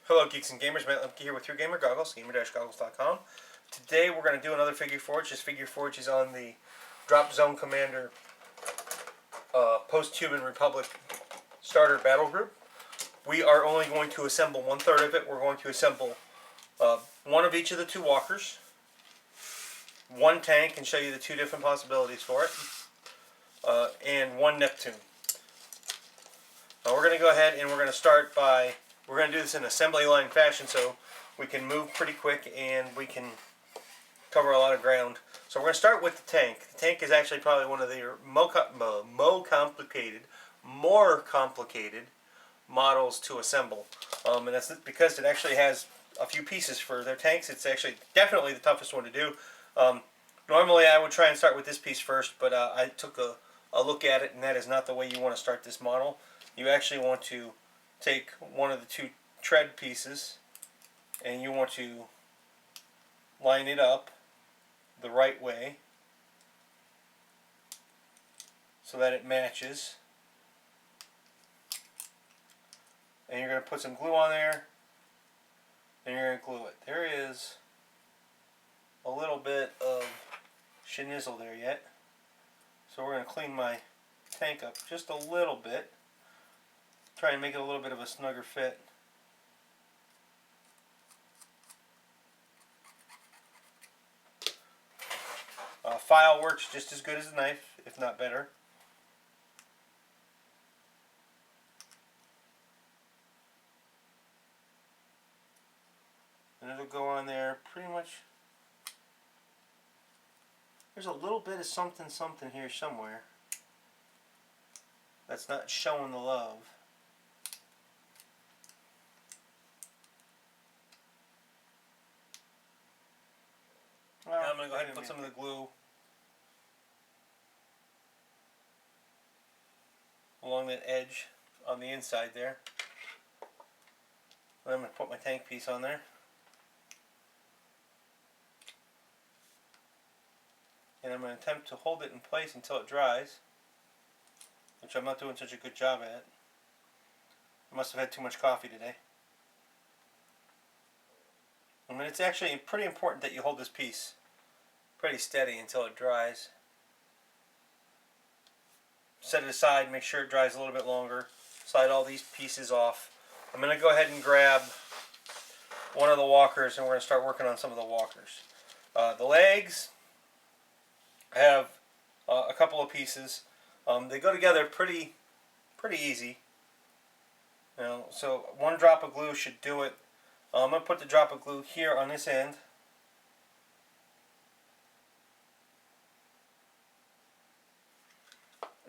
Hello Geeks and Gamers, Matt Lemke here with your gamer goggles, gamer-goggles.com. Today we're going to do another figure forge. This figure forge is on the Dropzone Commander post-Cuban Republic starter battle group. We are only going to assemble 1/3 of it. We're going to assemble one of each of the two walkers, one tank, and show you the two different possibilities for it, and one Neptune. We're going to go ahead and we're going to start by, we're going to do this in assembly line fashion so we can move pretty quick and we can cover a lot of ground. So we're going to start with the tank. The tank is actually probably one of the more complicated models to assemble. And that's because it actually has a few pieces for their tanks. It's actually definitely the toughest one to do. Normally I would try and start with this piece first, but I took a look at it, and that is not the way you want to start this model. You actually want to take one of the two tread pieces and you want to line it up the right way so that it matches. And you're going to put some glue on there and you're going to glue it. There is a little bit of schnizzle there yet, so we're going to clean my tank up just a little bit. Try and make it a little bit of a snugger fit. File works just as good as a knife, if not better. And it'll go on there pretty much. There's a little bit of something here somewhere that's not showing the love. Well, now I'm going to go ahead and put some of the glue along that edge on the inside there. And I'm going to put my tank piece on there. And I'm going to attempt to hold it in place until it dries, which I'm not doing such a good job at. I must have had too much coffee today. I mean, it's actually pretty important that you hold this piece pretty steady until it dries. Set it aside, make sure it dries a little bit longer. Slide all these pieces off. I'm going to go ahead and grab one of the walkers and we're going to start working on some of the walkers. The legs have a couple of pieces. They go together pretty easy. So one drop of glue should do it. I'm going to put the drop of glue here on this end.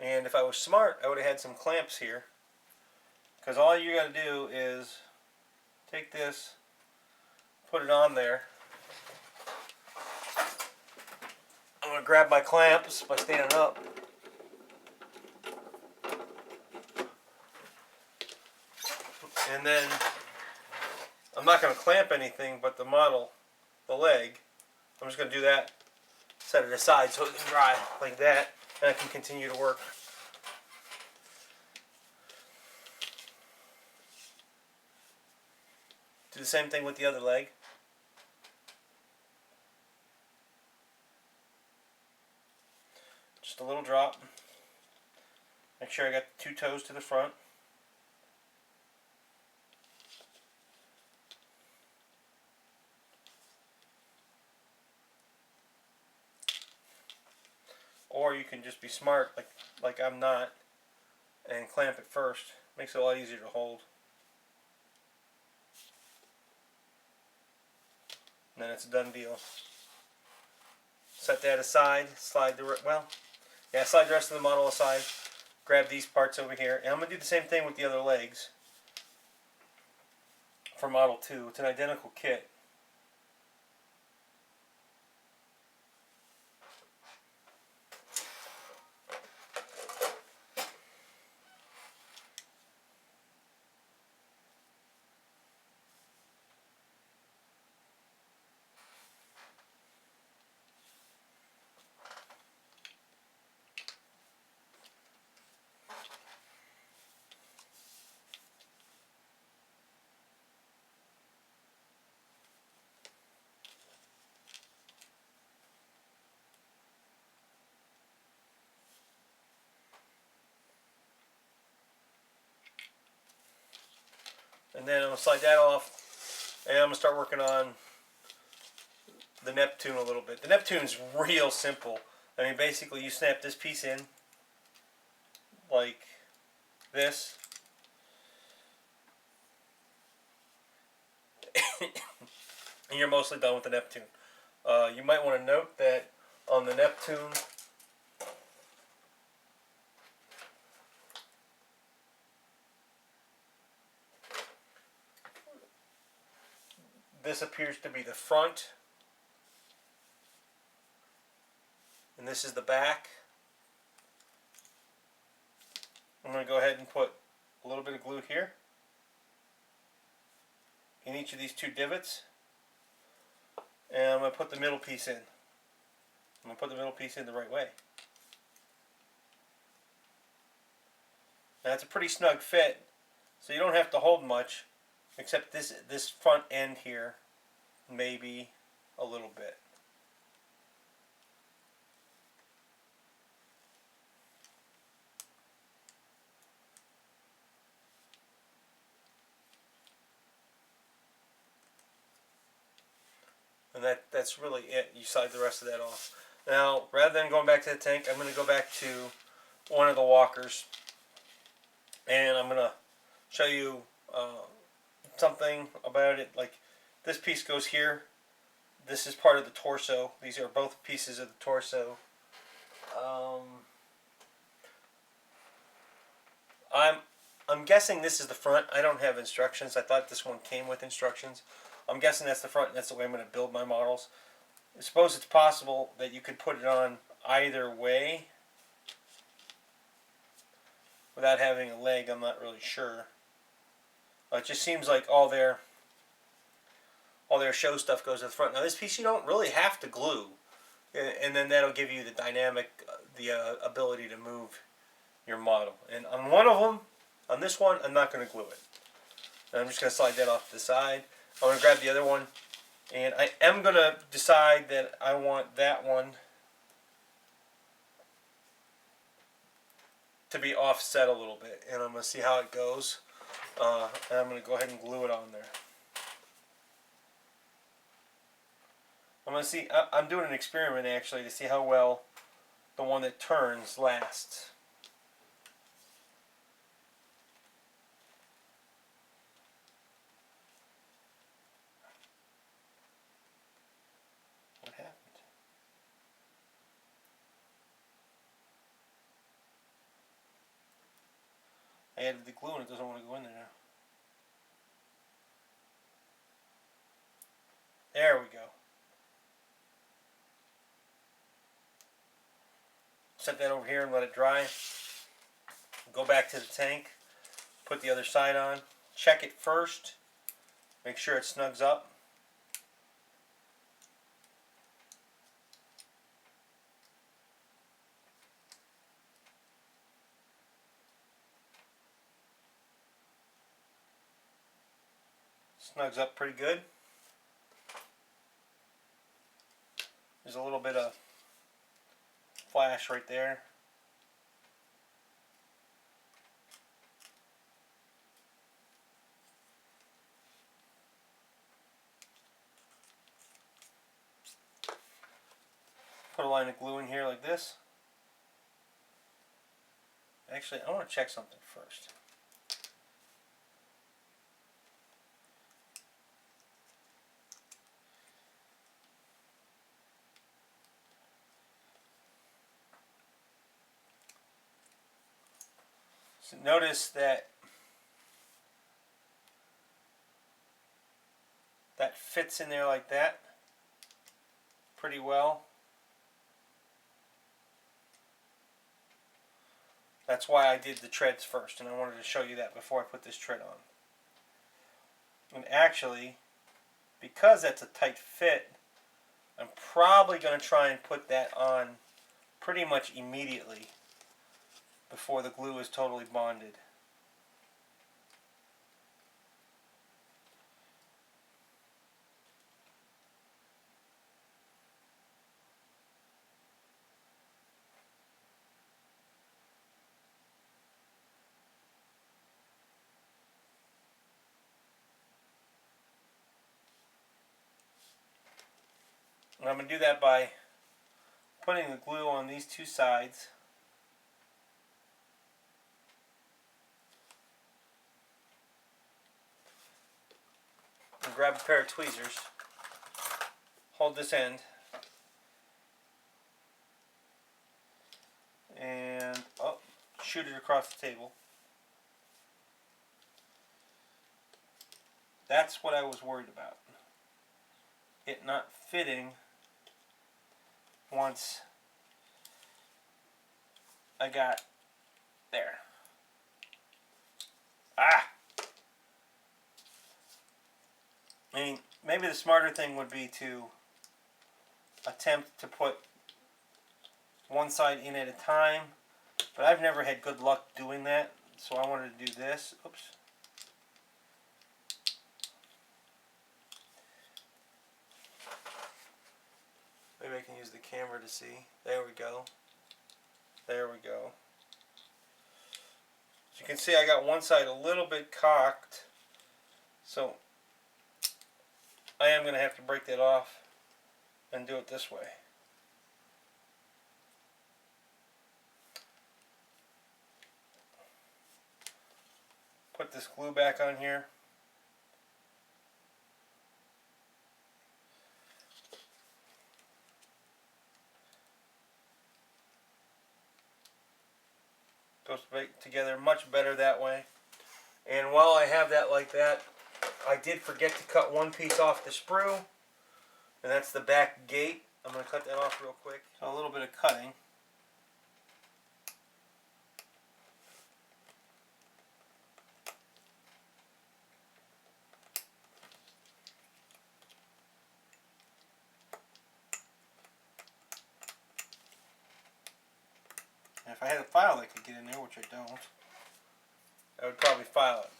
And if I was smart, I would have had some clamps here. Because all you got to do is take this, put it on there. I'm going to grab my clamps by standing up. And then I'm not going to clamp anything but the model, the leg. I'm just going to do that, set it aside so it can dry like that, and I can continue to work. Do the same thing with the other leg. Just a little drop. Make sure I got the two toes to the front. Or you can just be smart, like I'm not, and clamp it first. Makes it a lot easier to hold. And then it's a done deal. Set that aside. Slide the rest of the model aside. Grab these parts over here, and I'm gonna do the same thing with the other legs for Model 2. It's an identical kit. And then I'm going to slide that off, and I'm going to start working on the Neptune a little bit. The Neptune's real simple. I mean, basically you snap this piece in like this. And you're mostly done with the Neptune. You might want to note that on the Neptune, this appears to be the front, and this is the back. I'm going to go ahead and put a little bit of glue here in each of these two divots, and I'm going to put the middle piece in. I'm going to put the middle piece in the right way. Now it's a pretty snug fit, so you don't have to hold much, except this front end here, maybe a little bit. And that's really it. You slide the rest of that off. Now, rather than going back to the tank, I'm going to go back to one of the walkers, and I'm going to show you something about it. Like, this piece goes here. This is part of the torso. These are both pieces of the torso. I'm guessing this is the front. I don't have instructions. I thought this one came with instructions. I'm guessing that's the front, and that's the way I'm going to build my models. I suppose it's possible that you could put it on either way without having a leg. I'm not really sure. It just seems like all their show stuff goes to the front. Now this piece you don't really have to glue, and then that'll give you the dynamic, the ability to move your model. And on one of them, on this one, I'm not going to glue it. And I'm just going to slide that off to the side. I'm going to grab the other one, and I am going to decide that I want that one to be offset a little bit, and I'm going to see how it goes, and I'm going to go ahead and glue it on there. I'm going to see, I'm doing an experiment actually to see how well the one that turns lasts. What happened? I added the glue and it doesn't want to go in there now. There we go. Set that over here and let it dry. Go back to the tank. Put the other side on. Check it first. Make sure it snugs up. Snugs up pretty good. There's a little bit of flash right there. Put a line of glue in here like this. Actually, I want to check something first. So notice that that fits in there like that pretty well. That's why I did the treads first, and I wanted to show you that before I put this tread on. And actually, because that's a tight fit, I'm probably going to try and put that on pretty much immediately before the glue is totally bonded. And I'm going to do that by putting the glue on these two sides. And grab a pair of tweezers. Hold this end. And shoot it across the table. That's what I was worried about. It not fitting once I got there. Ah! I mean, maybe the smarter thing would be to attempt to put one side in at a time, but I've never had good luck doing that, so I wanted to do this. Oops. Maybe I can use the camera to see. There we go. There we go. As you can see, I got one side a little bit cocked, so I am going to have to break that off and do it this way. Put this glue back on here. Goes together much better that way. And while I have that like that, I did forget to cut one piece off the sprue, and that's the back gate. I'm going to cut that off real quick. So a little bit of cutting. And if I had a file that could get in there, which I don't, I would probably file it.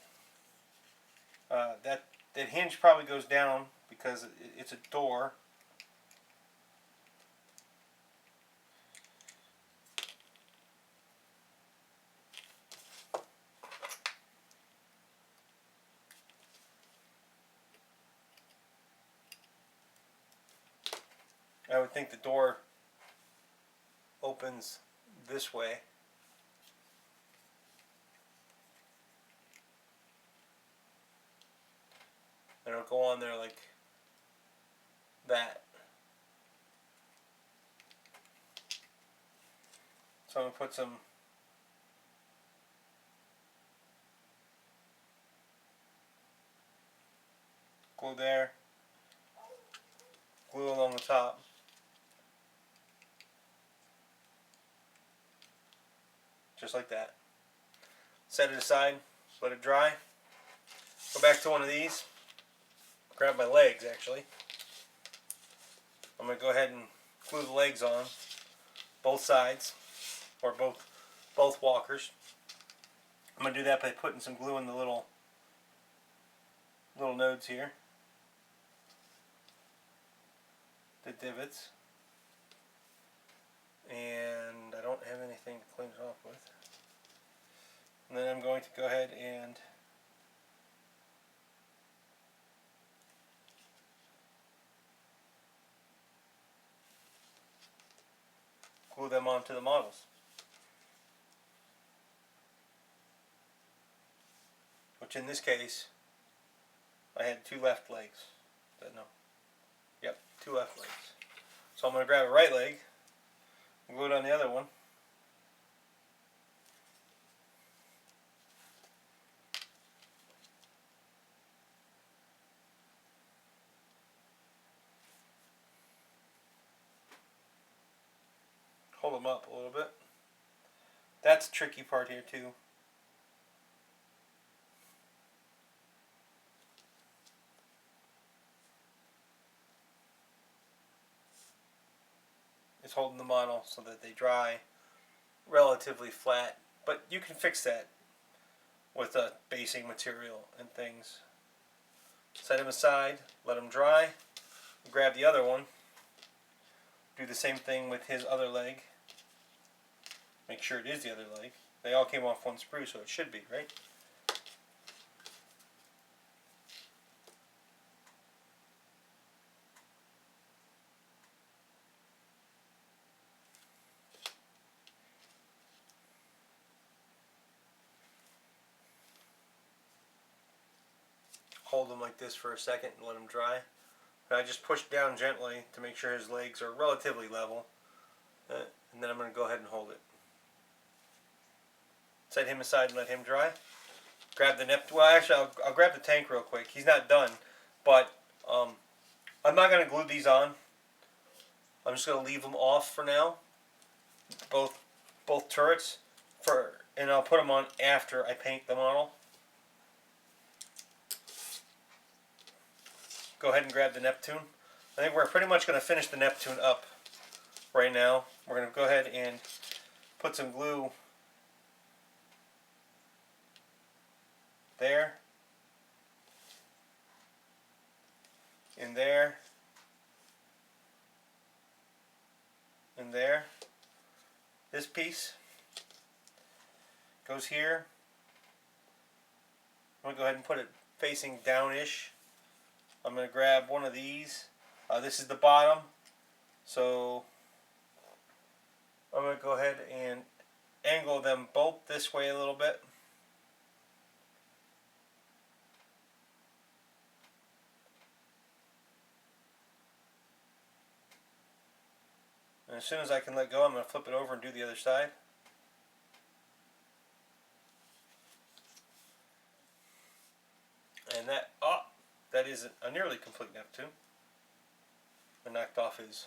That hinge probably goes down because it's a door. I would think the door opens this way. And it'll go on there like that. So I'm going to put some glue there, glue along the top. Just like that. Set it aside, let it dry. Go back to one of these. Grab my legs actually. I'm going to go ahead and glue the legs on both sides, or both walkers. I'm going to do that by putting some glue in the little nodes here, the divots, and I don't have anything to clean it off with. And then I'm going to go ahead and glue them onto the models. Which in this case, I had two left legs. No. Yep, two left legs. So I'm going to grab a right leg and glue it on the other one. Hold them up a little bit. That's the tricky part here too. Is holding the model so that they dry relatively flat, but you can fix that with a basing material and things. Set them aside, let them dry, grab the other one, do the same thing with his other leg. Make sure it is the other leg. They all came off one sprue, so it should be, right? hold him like this for a second and let him dry. And I just push down gently to make sure his legs are relatively level. And then I'm going to go ahead and hold it. Set him aside and let him dry. Grab the Neptune. Well, actually, I'll grab the tank real quick. He's not done, but I'm not going to glue these on. I'm just going to leave them off for now. Both turrets, and I'll put them on after I paint the model. Go ahead and grab the Neptune. I think we're pretty much going to finish the Neptune up right now. We're going to go ahead and put some glue there, in there, and there. This piece goes here. I'm going to go ahead and put it facing down-ish. I'm going to grab one of these. This is the bottom, so I'm going to go ahead and angle them both this way a little bit. And as soon as I can let go, I'm going to flip it over and do the other side. And that is a nearly complete Neptune. I knocked off his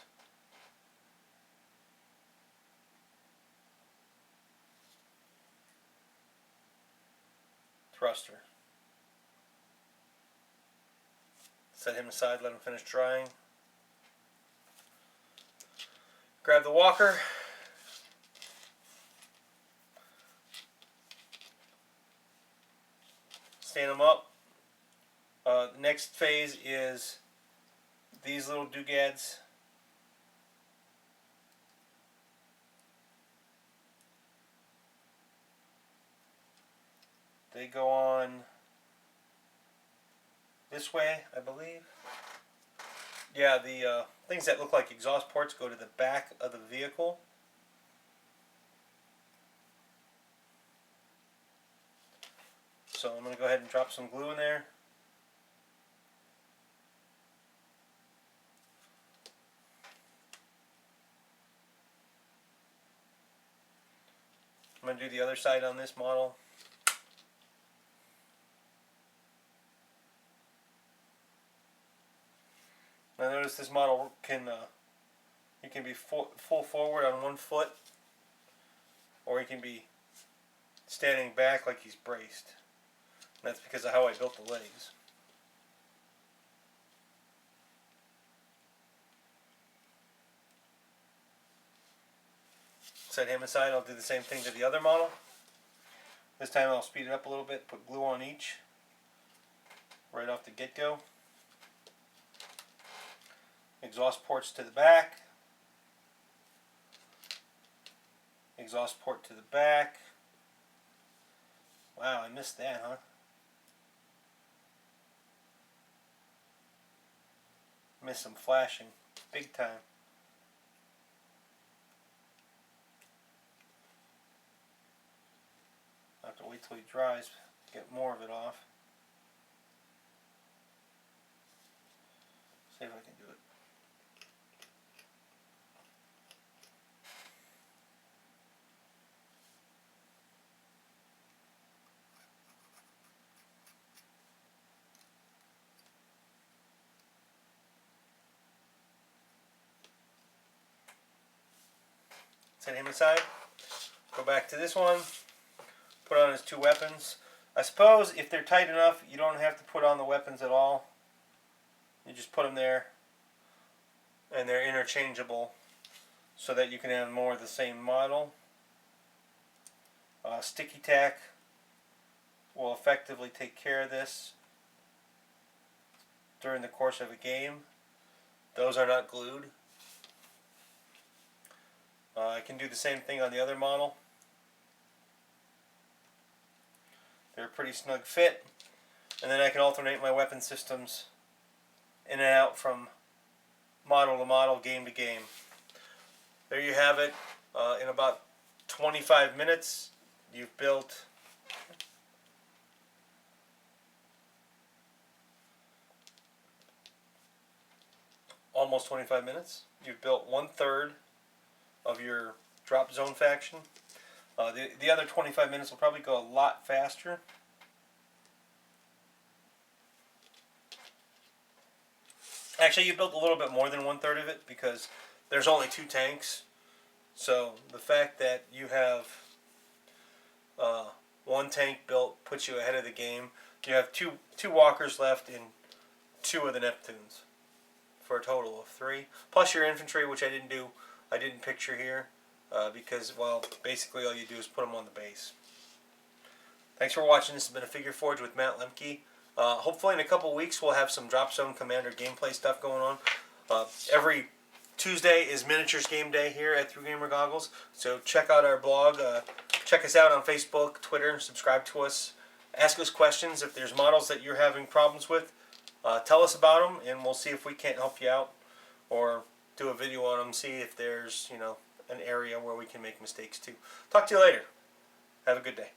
thruster. Set him aside, let him finish drying. Grab the walker. Stand them up. The next phase is these little doodads. They go on this way, I believe. Yeah, the things that look like exhaust ports go to the back of the vehicle. So I'm going to go ahead and drop some glue in there. I'm going to do the other side on this model. Now notice this model he can be full forward on one foot, or he can be standing back like he's braced. And that's because of how I built the legs. Set him aside. I'll do the same thing to the other model. This time I'll speed it up a little bit, put glue on each right off the get-go. Exhaust ports to the back. Exhaust port to the back. Wow, I missed that, huh? Missed some flashing. Big time. I have to wait till he dries to get more of it off. See if I can do it. Set him aside. Go back to this one. Put on his two weapons. I suppose if they're tight enough, you don't have to put on the weapons at all. You just put them there, and they're interchangeable so that you can have more of the same model. Sticky tack will effectively take care of this during the course of a game. Those are not glued. I can do the same thing on the other model. They're a pretty snug fit. And then I can alternate my weapon systems in and out from model to model, game to game. There you have it. In about 25 minutes, you've built almost 25 minutes. You've built 1/3 of your Dropzone faction. The other 25 minutes will probably go a lot faster. Actually, you built a little bit more than 1/3 of it because there's only 2 tanks. So the fact that you have 1 tank built puts you ahead of the game. You have two walkers left and 2 of the Neptunes for a total of 3. Plus your infantry, which I didn't do. I didn't picture here because, well, basically all you do is put them on the base. Thanks for watching. This has been a Figure Forge with Matt Lemke. Hopefully in a couple weeks we'll have some Dropzone Commander gameplay stuff going on. Every Tuesday is Miniatures Game Day here at Through Gamer Goggles. So check out our blog. Check us out on Facebook, Twitter. Subscribe to us. Ask us questions. If there's models that you're having problems with, tell us about them, and we'll see if we can't help you out, or do a video on them. See if there's an area where we can make mistakes too. Talk to you later. Have a good day.